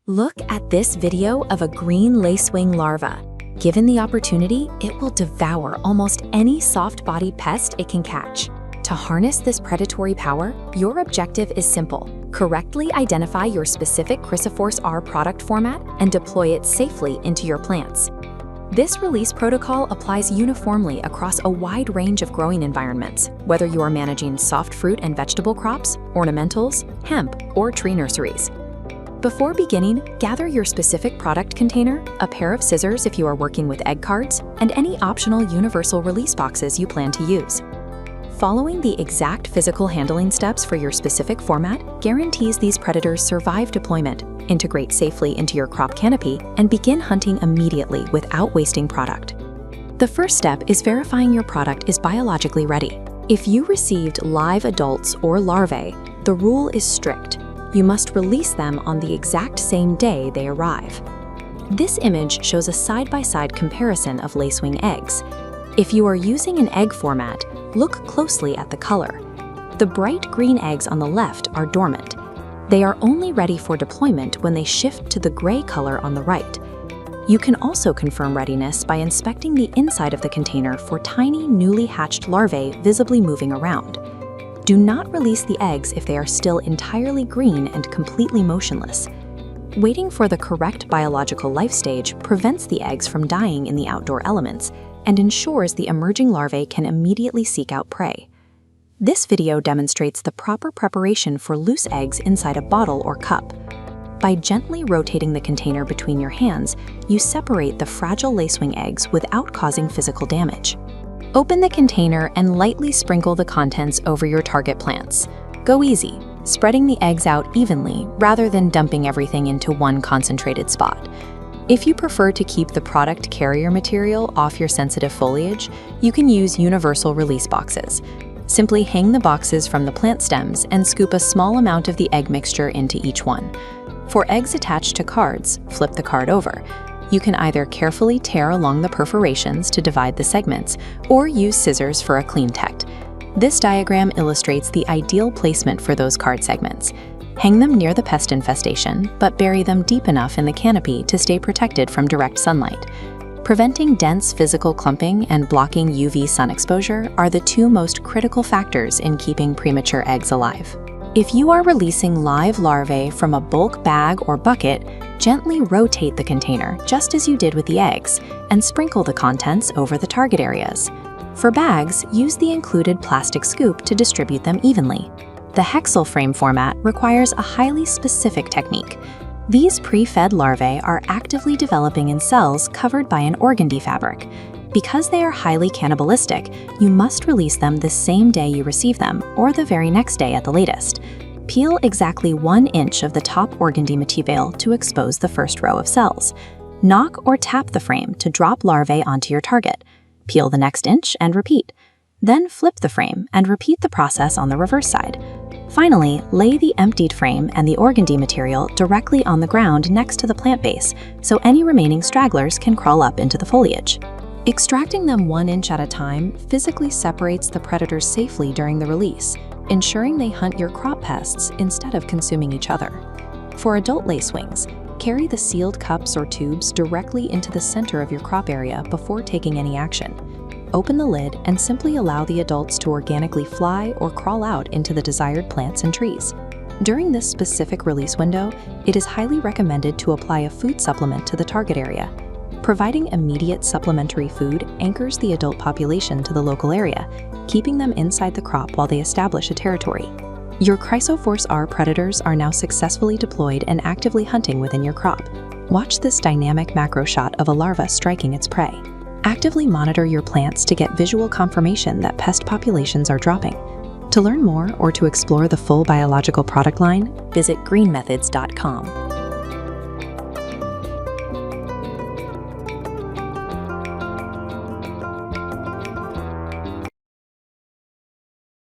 Look at this video of a green lacewing larva. Given the opportunity, it will devour almost any soft-bodied pest it can catch. To harness this predatory power, your objective is simple. Correctly identify your specific ChrysoForce R product format and deploy it safely into your plants. This release protocol applies uniformly across a wide range of growing environments, whether you are managing soft fruit and vegetable crops, ornamentals, hemp, or tree nurseries. Before beginning, gather your specific product container, a pair of scissors if you are working with egg cards, and any optional universal release boxes you plan to use. Following the exact physical handling steps for your specific format guarantees these predators survive deployment, integrate safely into your crop canopy, and begin hunting immediately without wasting product. The first step is verifying your product is biologically ready. If you received live adults or larvae, the rule is strict. You must release them on the exact same day they arrive. This image shows a side-by-side comparison of lacewing eggs. If you are using an egg format, look closely at the color. The bright green eggs on the left are dormant. They are only ready for deployment when they shift to the gray color on the right. You can also confirm readiness by inspecting the inside of the container for tiny, newly hatched larvae visibly moving around. Do not release the eggs if they are still entirely green and completely motionless. Waiting for the correct biological life stage prevents the eggs from dying in the outdoor elements and ensures the emerging larvae can immediately seek out prey. This video demonstrates the proper preparation for loose eggs inside a bottle or cup. By gently rotating the container between your hands, you separate the fragile lacewing eggs without causing physical damage. Open the container and lightly sprinkle the contents over your target plants. Go easy, spreading the eggs out evenly rather than dumping everything into one concentrated spot. If you prefer to keep the product carrier material off your sensitive foliage, you can use universal release boxes. Simply hang the boxes from the plant stems and scoop a small amount of the egg mixture into each one. For eggs attached to cards, flip the card over. You can either carefully tear along the perforations to divide the segments or use scissors for a clean tect. This diagram illustrates the ideal placement for those card segments. Hang them near the pest infestation, but bury them deep enough in the canopy to stay protected from direct sunlight. Preventing dense physical clumping and blocking UV sun exposure are the two most critical factors in keeping premature eggs alive. If you are releasing live larvae from a bulk bag or bucket, gently rotate the container, just as you did with the eggs, and sprinkle the contents over the target areas. For bags, use the included plastic scoop to distribute them evenly. The hexagram frame format requires a highly specific technique. These pre-fed larvae are actively developing in cells covered by an organdy fabric. Because they are highly cannibalistic, you must release them the same day you receive them, or the very next day at the latest. Peel exactly 1 inch of the top organdy material to expose the first row of cells. Knock or tap the frame to drop larvae onto your target. Peel the next inch and repeat. Then flip the frame and repeat the process on the reverse side. Finally, lay the emptied frame and the organdy material directly on the ground next to the plant base, so any remaining stragglers can crawl up into the foliage. Extracting them 1 inch at a time physically separates the predators safely during the release, ensuring they hunt your crop pests instead of consuming each other. For adult lacewings, carry the sealed cups or tubes directly into the center of your crop area before taking any action. Open the lid and simply allow the adults to organically fly or crawl out into the desired plants and trees. During this specific release window, it is highly recommended to apply a food supplement to the target area. Providing immediate supplementary food anchors the adult population to the local area, keeping them inside the crop while they establish a territory. Your ChrysoForce R predators are now successfully deployed and actively hunting within your crop. Watch this dynamic macro shot of a larva striking its prey. Actively monitor your plants to get visual confirmation that pest populations are dropping. To learn more or to explore the full biological product line, visit greenmethods.com.